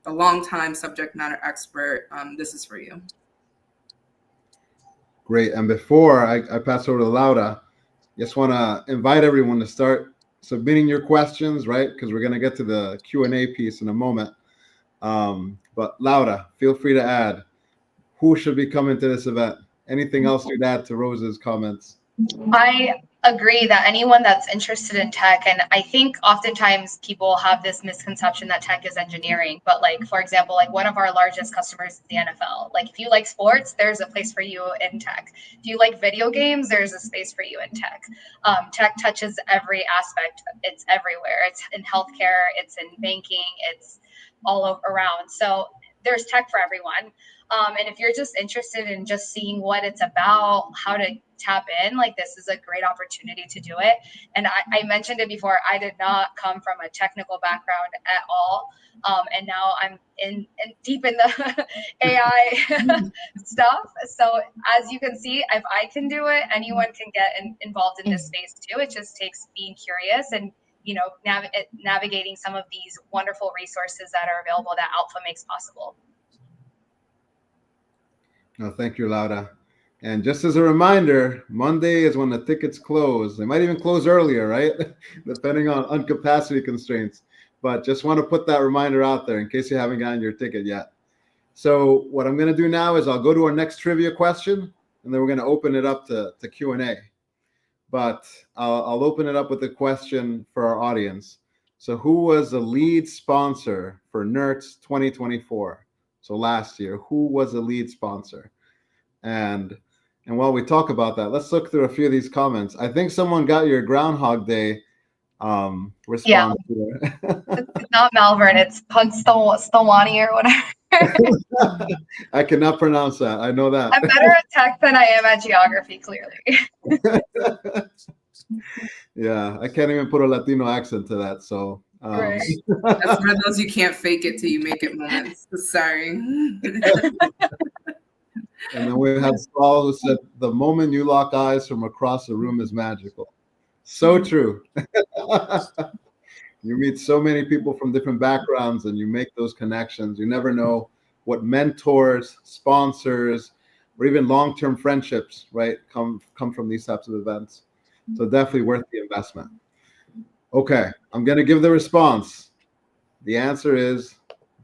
a longtime subject matter expert, this is for you. Great. And before I pass over to Laura, just want to invite everyone to start submitting your questions, right? Because we're going to get to the Q&A piece in a moment. But Laura, feel free to add. Who should be coming to this event? Anything else you'd add to Rose's comments? I agree that anyone that's interested in tech, and I think oftentimes people have this misconception that tech is engineering, but like, for example, like one of our largest customers is the NFL. Like if you like sports, there's a place for you in tech. If you like video games, there's a space for you in tech. Tech touches every aspect. It's everywhere. It's in healthcare, it's in banking, it's all around. So there's tech for everyone. And if you're just interested in just seeing what it's about, how to tap in, like this is a great opportunity to do it. And I mentioned it before, I did not come from a technical background at all. And now I'm deep in the AI stuff. So as you can see, if I can do it, anyone can get involved in this space too. It just takes being curious and, you know, navigating some of these wonderful resources that are available that ALPFA makes possible. No, thank you, Laura. And just as a reminder, Monday is when the tickets close. They might even close earlier, right? Depending on capacity constraints. But just want to put that reminder out there in case you haven't gotten your ticket yet. So what I'm going to do now is I'll go to our next trivia question, and then we're going to open it up to Q&A. But I'll open it up with a question for our audience. So who was the lead sponsor for NERDS 2024? So last year, who was the lead sponsor? And while we talk about that, let's look through a few of these comments. I think someone got your Groundhog Day response. Yeah. It's not Malvern, it's Stolwani or whatever. I cannot pronounce that. I know that. I'm better at tech than I am at geography, clearly. Yeah, I can't even put a Latino accent to that. So Right. That's one of those you can't fake it till you make it moments. Sorry. And then we had Saul who said, the moment you lock eyes from across the room is magical. So true. You meet so many people from different backgrounds and you make those connections. You never know what mentors, sponsors, or even long-term friendships, right, come from these types of events. So definitely worth the investment. Okay, I'm going to give the response. The answer is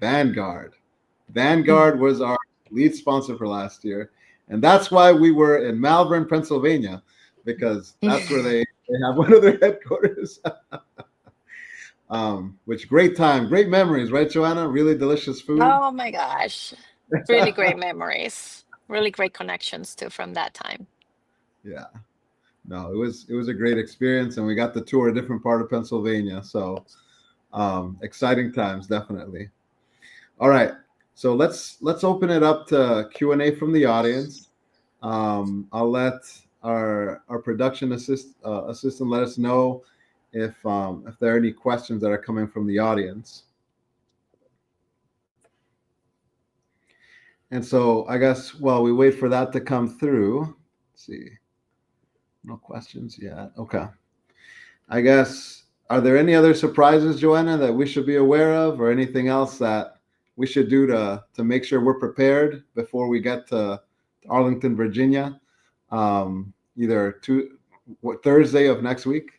Vanguard. Vanguard was our lead sponsor for last year. And that's why we were in Malvern, Pennsylvania, because that's where they have one of their headquarters. Which great time, great memories, right, Joanna? Really delicious food. Oh my gosh. Really great memories. Really great connections too from that time. Yeah. No, it was a great experience, and we got to tour a different part of Pennsylvania. So exciting times, definitely. All right. So let's open it up to Q&A from the audience. I'll let our production assistant let us know if there are any questions that are coming from the audience. And so I guess while we wait for that to come through, let's see. No questions yet. Okay. I guess Are there any other surprises, Joanna, that we should be aware of, or anything else that we should do to make sure we're prepared before we get to Arlington, Virginia, either Thursday of next week?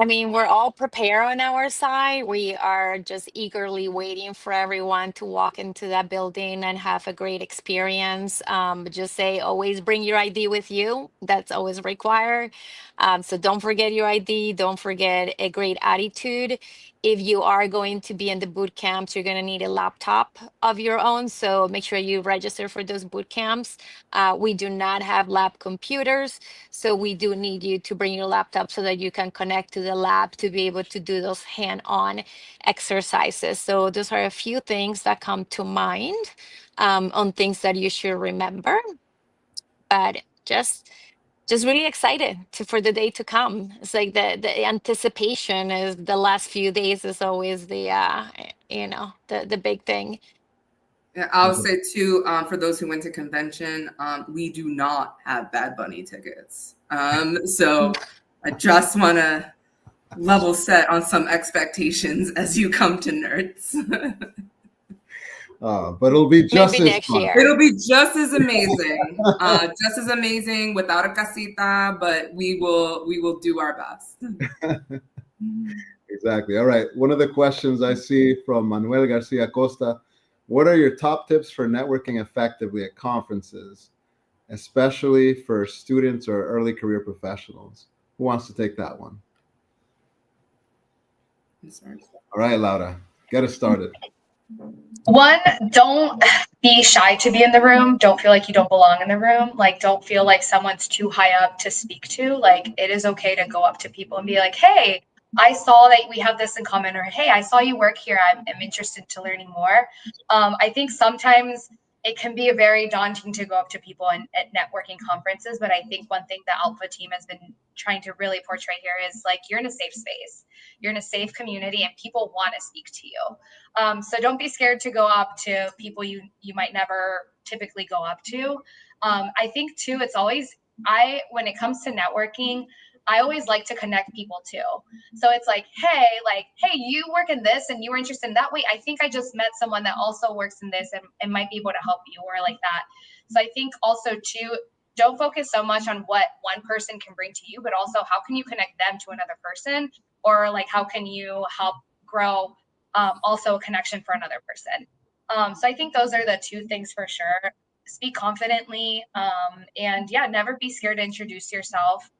I mean, we're all prepared on our side. We are just eagerly waiting for everyone to walk into that building and have a great experience. Just say always bring your ID with you. That's always required. So don't forget your ID. Don't forget a great attitude. If you are going to be in the boot camps, you're going to need a laptop of your own. So make sure you register for those boot camps. We do not have lab computers. So we do need you to bring your laptop so that you can connect to the lab to be able to do those hand-on exercises. So those are a few things that come to mind on things that you should remember. But just really excited for the day to come. It's like the anticipation is the last few days is always the the big thing. Yeah, I'll say too, for those who went to convention, we do not have Bad Bunny tickets. So I just want to level set on some expectations as you come to Nerds. But it'll be just Maybe as next fun. year. It'll be just as amazing, without a casita, but we will do our best. Exactly. All right. One of the questions I see from Manuel Garcia Costa: what are your top tips for networking effectively at conferences, especially for students or early career professionals? Who wants to take that one? All right, Laura, get us started. One, don't be shy to be in the room. Don't feel like you don't belong in the room. Like, don't feel like someone's too high up to speak to. Like, it is okay to go up to people and be like, hey, I saw that we have this in common, or hey, I saw you work here. I'm interested to learning more. I think sometimes it can be very daunting to go up to people at networking conferences, but I think one thing the ALPFA team has been trying to really portray here is like, you're in a safe space, you're in a safe community, and people want to speak to you. So don't be scared to go up to people you might never typically go up to. I think too, it's always, when it comes to networking, I always like to connect people too. So it's like, hey, you work in this and you were interested in that way. I think I just met someone that also works in this and might be able to help you, or like that. So I think also too, don't focus so much on what one person can bring to you, but also how can you connect them to another person, or like how can you help grow also a connection for another person. So I think those are the two things for sure. Speak confidently, and yeah, never be scared to introduce yourself.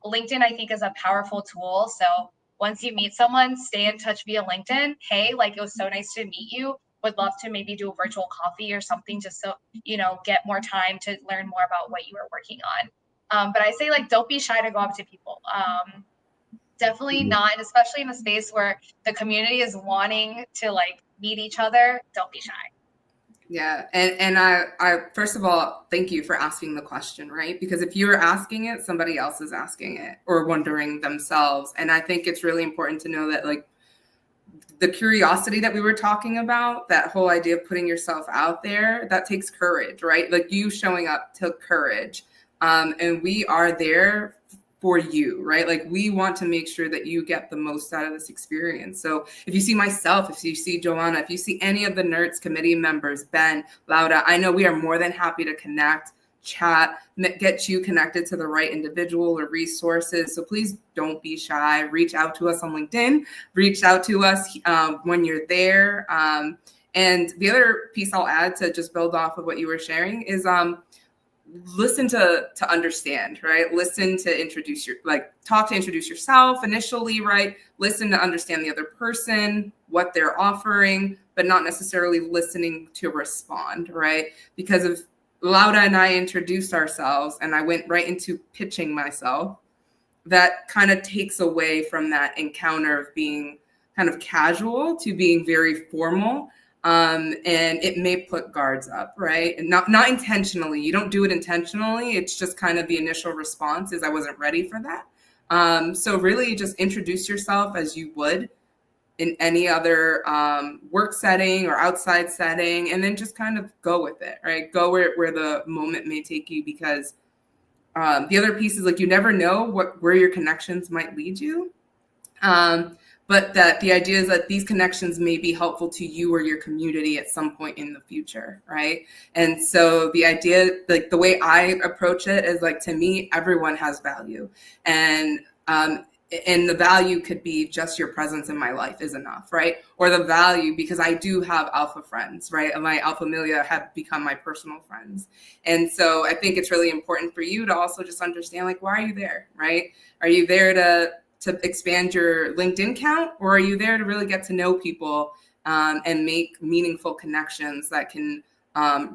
LinkedIn, I think, is a powerful tool. So once you meet someone, stay in touch via LinkedIn. Hey, like, it was so nice to meet you. Would love to maybe do a virtual coffee or something, just so, get more time to learn more about what you are working on. But I say, like, don't be shy to go up to people. Definitely not, and especially in a space where the community is wanting to like meet each other. Don't be shy. Yeah, and I first of all, thank you for asking the question, right? Because if you're asking it, somebody else is asking it or wondering themselves. And I think it's really important to know that, like, the curiosity that we were talking about, that whole idea of putting yourself out there, that takes courage, right? Like, you showing up took courage. And we are there for you, right? Like, we want to make sure that you get the most out of this experience. So if you see myself, if you see Joanna, if you see any of the Nerds committee members, Ben, Laura, I know we are more than happy to connect, chat, get you connected to the right individual or resources. So please don't be shy. Reach out to us on LinkedIn. Reach out to us when you're there. And the other piece I'll add to just build off of what you were sharing is listen to understand, right? Listen to talk to introduce yourself initially, right? Listen to understand the other person, what they're offering, but not necessarily listening to respond, right? Because if Laura and I introduced ourselves and I went right into pitching myself, that kind of takes away from that encounter of being kind of casual to being very formal. And it may put guards up, right? And not intentionally. You don't do it intentionally. It's just kind of the initial response is I wasn't ready for that. So really just introduce yourself as you would in any other work setting or outside setting, and then just kind of go with it, right? Go where the moment may take you, because the other piece is like, you never know where your connections might lead you. But that the idea is that these connections may be helpful to you or your community at some point in the future, right? And so the idea, like the way I approach it is like, to me, everyone has value. And the value could be just your presence in my life is enough, right? Or the value, because I do have alpha friends, right? And my alpha milia have become my personal friends. And so I think it's really important for you to also just understand, like, why are you there, right? Are you there to expand your LinkedIn count, or are you there to really get to know people and make meaningful connections that can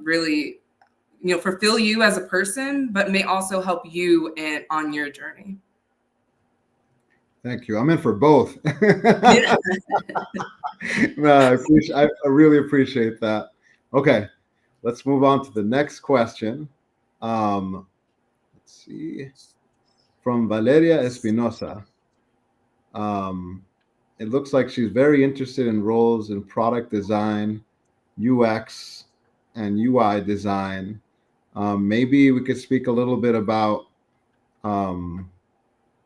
really, fulfill you as a person, but may also help you on your journey? Thank you. I'm in for both. No, I really appreciate that. Okay, let's move on to the next question. Let's see. From Valeria Espinosa. It looks like she's very interested in roles in product design, UX, and UI design. Maybe we could speak a little bit about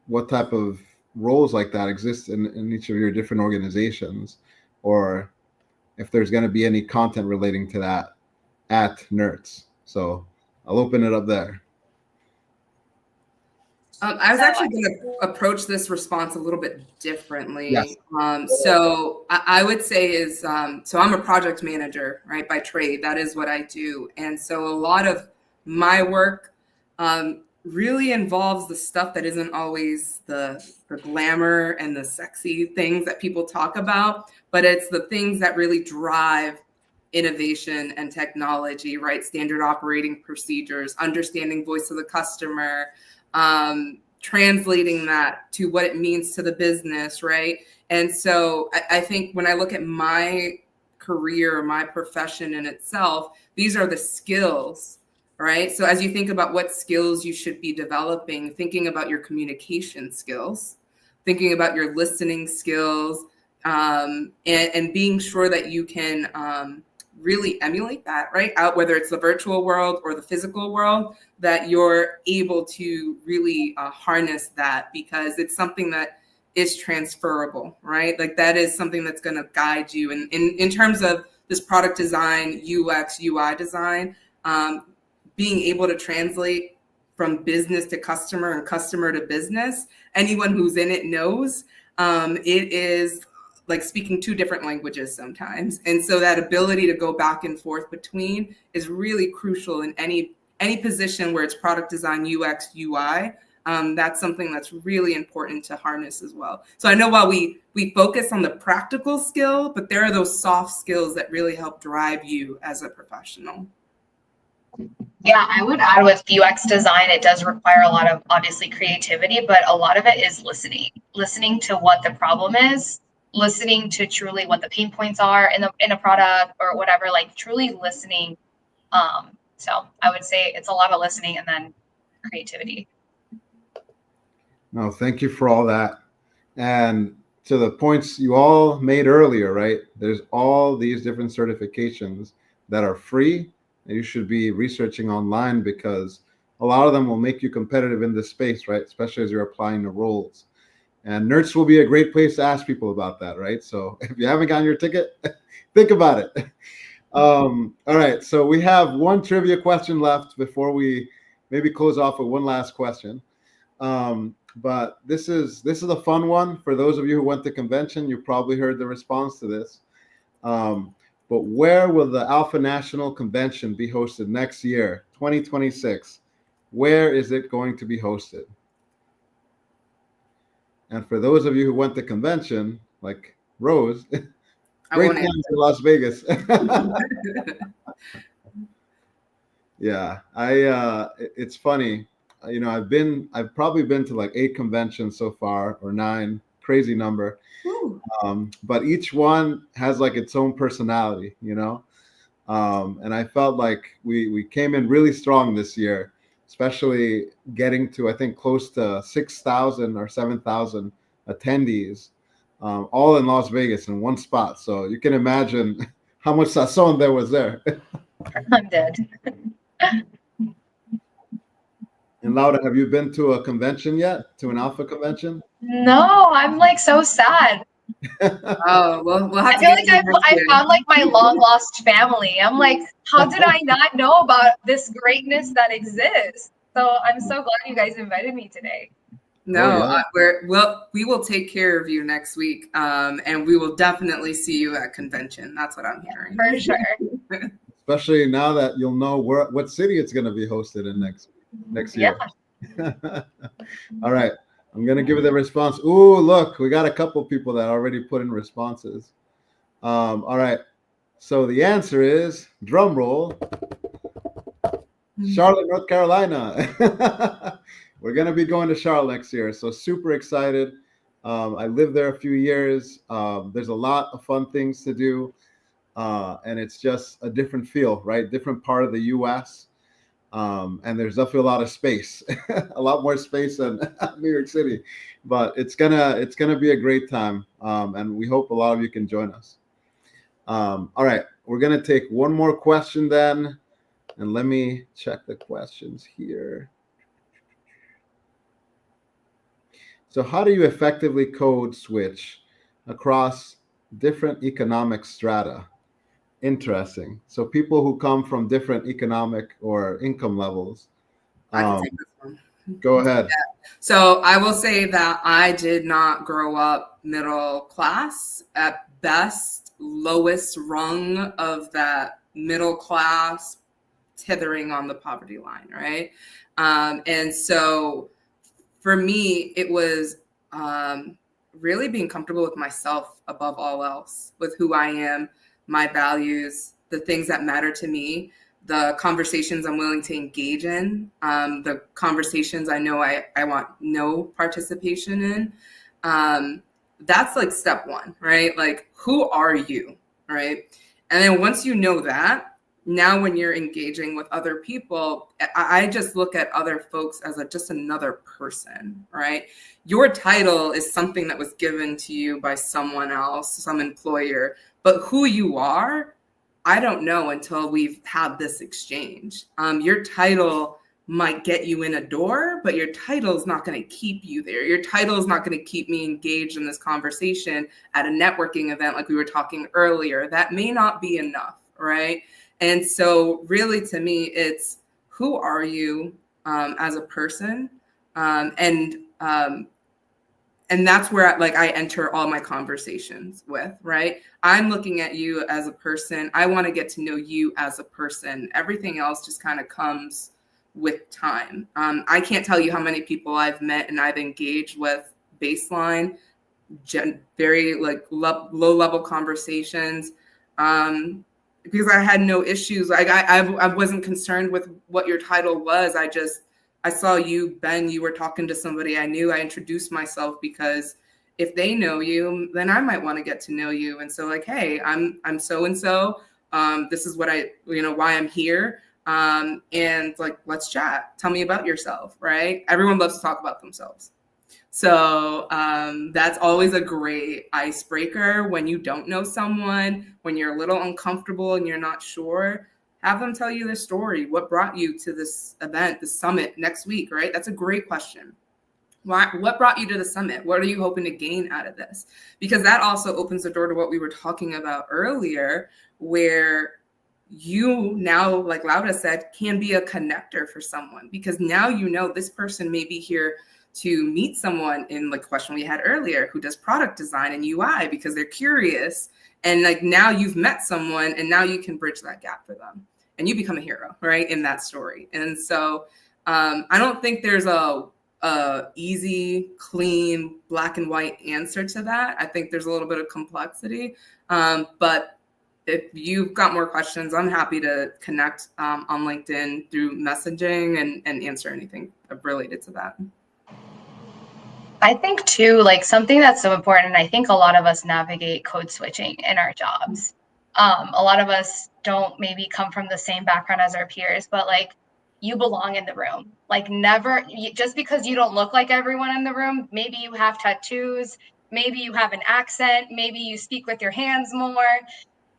what type of roles like that exist in each of your different organizations, or if there's going to be any content relating to that at NERTS. So I'll open it up there. I was actually going to approach this response a little bit differently. Yes. So I would say is, so I'm a project manager, right, by trade. That is what I do. And so a lot of my work really involves the stuff that isn't always the glamour and the sexy things that people talk about, but it's the things that really drive innovation and technology, right? Standard operating procedures, understanding voice of the customer, translating that to what it means to the business, right? And so I think when I look at my career, my profession in itself, these are the skills, right? So as you think about what skills you should be developing, thinking about your communication skills, thinking about your listening skills, and being sure that you can really emulate that, right? Out, whether it's the virtual world or the physical world, that you're able to really harness that, because it's something that is transferable, right? Like that is something that's going to guide you. And in terms of this product design, UX, UI design, being able to translate from business to customer and customer to business, anyone who's in it knows it is like speaking two different languages sometimes. And so that ability to go back and forth between is really crucial in any position where it's product design, UX, UI. That's something that's really important to harness as well. So I know while we focus on the practical skill, but there are those soft skills that really help drive you as a professional. Yeah, I would add with UX design, it does require a lot of obviously creativity, but a lot of it is listening to what the problem is, listening to truly what the pain points are in a product or whatever, like truly listening. So I would say it's a lot of listening and then creativity. No, thank you for all that. And to the points you all made earlier, right? There's all these different certifications that are free that you should be researching online, because a lot of them will make you competitive in this space, right? Especially as you're applying the roles. And NERTS will be a great place to ask people about that, right? So if you haven't gotten your ticket, think about it. All right, so we have one trivia question left before we maybe close off with one last question. But this is a fun one. For those of you who went to convention, you probably heard the response to this. But where will the Alpha National Convention be hosted next year, 2026? Where is it going to be hosted? And for those of you who went to convention, like Rose, great times in Las Vegas. Yeah, it's funny. I've probably been to like 8 conventions so far, or 9, crazy number. But each one has like its own personality, and I felt like we came in really strong this year, especially getting to, I think, close to 6,000 or 7,000 attendees, all in Las Vegas in one spot. So you can imagine how much sazon there was there. I'm dead. And Laura, have you been to a convention yet? To an Alpha convention? No, I'm like so sad. Oh, well, we'll have I to feel get like you next I year. found like my long lost family. I'm like, how did I not know about this greatness that exists? So I'm so glad you guys invited me today. No, Oh, yeah. we will take care of you next week, and we will definitely see you at convention. That's what I'm hearing. For sure. Especially now that you'll know what city it's going to be hosted in next year. Yeah. All right. I'm going to give it the response. Ooh, look, we got a couple people that already put in responses. All right. So the answer is, drum roll, Charlotte, North Carolina. We're going to be going to Charlotte next year. So super excited. I lived there a few years. There's a lot of fun things to do. And it's just a different feel, right? Different part of the U.S. And there's definitely a lot of space, a lot more space than New York City. But it's gonna be a great time, and we hope a lot of you can join us. All right, we're gonna take one more question then, and let me check the questions here. So, how do you effectively code switch across different economic strata? Interesting. So people who come from different economic or income levels. I can take this one. Go ahead. Yeah. So I will say that I did not grow up middle class. At best, lowest rung of that middle class, tethering on the poverty line, right? And so for me, it was really being comfortable with myself above all else, with who I am, my values, the things that matter to me, the conversations I'm willing to engage in, the conversations I know I want no participation in. That's like step one, right? Like, who are you, right? And then once you know that, now when you're engaging with other people, I just look at other folks as just another person, right? Your title is something that was given to you by someone else, some employer, but who you are, I don't know until we've had this exchange. Your title might get you in a door, but your title is not going to keep you there. Your title is not going to keep me engaged in this conversation at a networking event like we were talking earlier. That may not be enough, right? And so really, to me, it's who are you as a person? And that's where I enter all my conversations with, right? I'm looking at you as a person. I want to get to know you as a person. Everything else just kind of comes with time. I can't tell you how many people I've met and I've engaged with baseline, very low level conversations. Because I had no issues. I wasn't concerned with what your title was. I saw you, Ben, you were talking to somebody I knew. I introduced myself because if they know you, then I might want to get to know you. And so hey, I'm so-and-so. This is what why I'm here. And let's chat. Tell me about yourself, right? Everyone loves to talk about themselves. So that's always a great icebreaker when you don't know someone, when you're a little uncomfortable and you're not sure. Have them tell you their story. What brought you to this event, the summit next week, right? That's a great question. What brought you to the summit? What are you hoping to gain out of this? Because that also opens the door to what we were talking about earlier, where you now, like Laura said, can be a connector for someone, because now this person may be here to meet someone in the question we had earlier who does product design and UI because they're curious. And now you've met someone and now you can bridge that gap for them and you become a hero, right, in that story. And so I don't think there's a easy, clean, black and white answer to that. I think there's a little bit of complexity. But if you've got more questions, I'm happy to connect on LinkedIn through messaging and answer anything related to that. I think too, something that's so important, I think a lot of us navigate code switching in our jobs. A lot of us don't maybe come from the same background as our peers, but you belong in the room. Never, just because you don't look like everyone in the room, maybe you have tattoos, maybe you have an accent, maybe you speak with your hands more,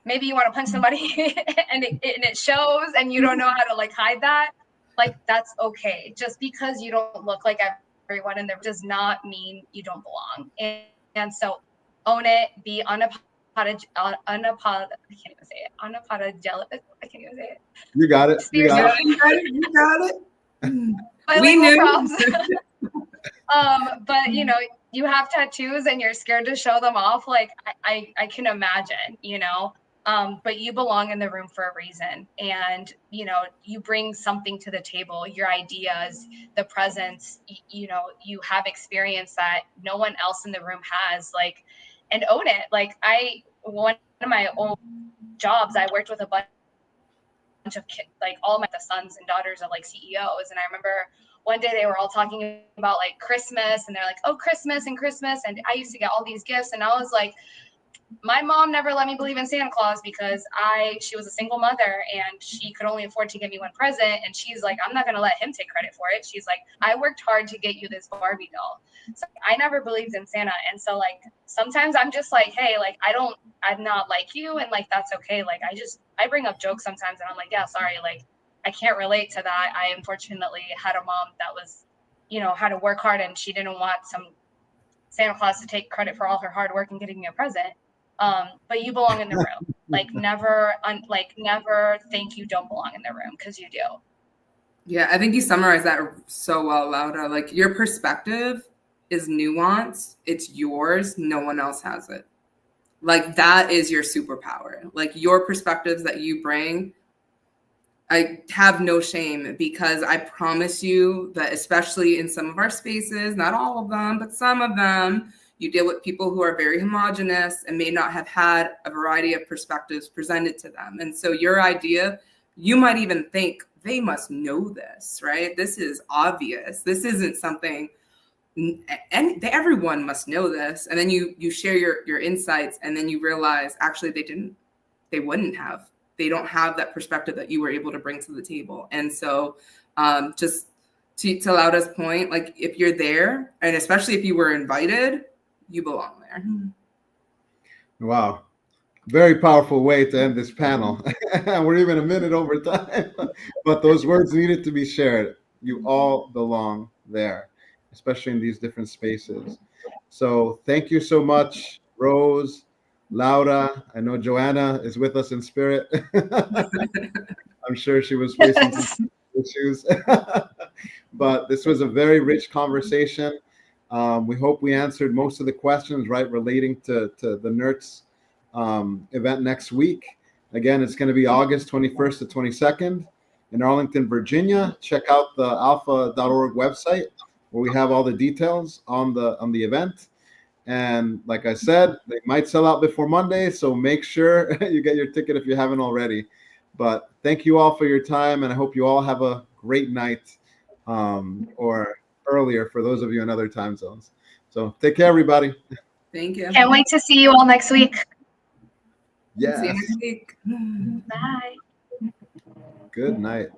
maybe you want to punch somebody and it shows and you don't know how to hide that. Like, that's okay. Just because you don't look like everyone in there does not mean you don't belong. And so own it, be unapologetic. I can't even say it. Unapologetic. I can't even say it. You got it. You got it. You got it. We knew. But you know, you have tattoos and you're scared to show them off. Like I can imagine, you know. But you belong in the room for a reason, and you know, you bring something to the table, your ideas, the presence, you know, you have experience that no one else in the room has, like, and own it. Like one of my old jobs, I worked with a bunch of kids, like all the sons and daughters of like CEOs. And I remember one day they were all talking about like Christmas, and they're like, oh, Christmas. And I used to get all these gifts. And I was like, my mom never let me believe in Santa Claus because she was a single mother and she could only afford to get me one present. And she's like, I'm not going to let him take credit for it. She's like, I worked hard to get you this Barbie doll. So I never believed in Santa. And so like, sometimes I'm just like, hey, like, I'm not like you. And like, that's okay. Like, I bring up jokes sometimes and I'm like, yeah, sorry. Like, I can't relate to that. I unfortunately had a mom that was, you know, had to work hard and she didn't want some Santa Claus to take credit for all her hard work and getting me a present. But you belong in the room. Like never think you don't belong in the room, because you do. Yeah, I think you summarized that so well, Laura. Like, your perspective is nuanced. It's yours. No one else has it. Like, that is your superpower. Like, your perspectives that you bring, I have no shame, because I promise you that, especially in some of our spaces, not all of them, but some of them, you deal with people who are very homogenous and may not have had a variety of perspectives presented to them. And so your idea, you might even think they must know this, right? This is obvious. This isn't something, and everyone must know this. And then you share your insights, and then you realize actually they wouldn't have. They don't have that perspective that you were able to bring to the table. And so just to Laura's point, like, if you're there, and especially if you were invited, you belong there. Wow. Very powerful way to end this panel. We're even a minute over time, but those words needed to be shared. You all belong there, especially in these different spaces. So thank you so much, Rose, Laura. I know Joanna is with us in spirit. I'm sure she was facing some issues, but this was a very rich conversation. We hope we answered most of the questions, right, relating to the NERTS event next week. Again, it's going to be August 21st to 22nd in Arlington, Virginia. Check out the alpha.org website where we have all the details on the event. And like I said, they might sell out before Monday, so make sure you get your ticket if you haven't already. But thank you all for your time, and I hope you all have a great night, or earlier for those of you in other time zones. So take care, everybody. Thank you. Can't wait to see you all next week. Yes. See you next week. Bye. Good night.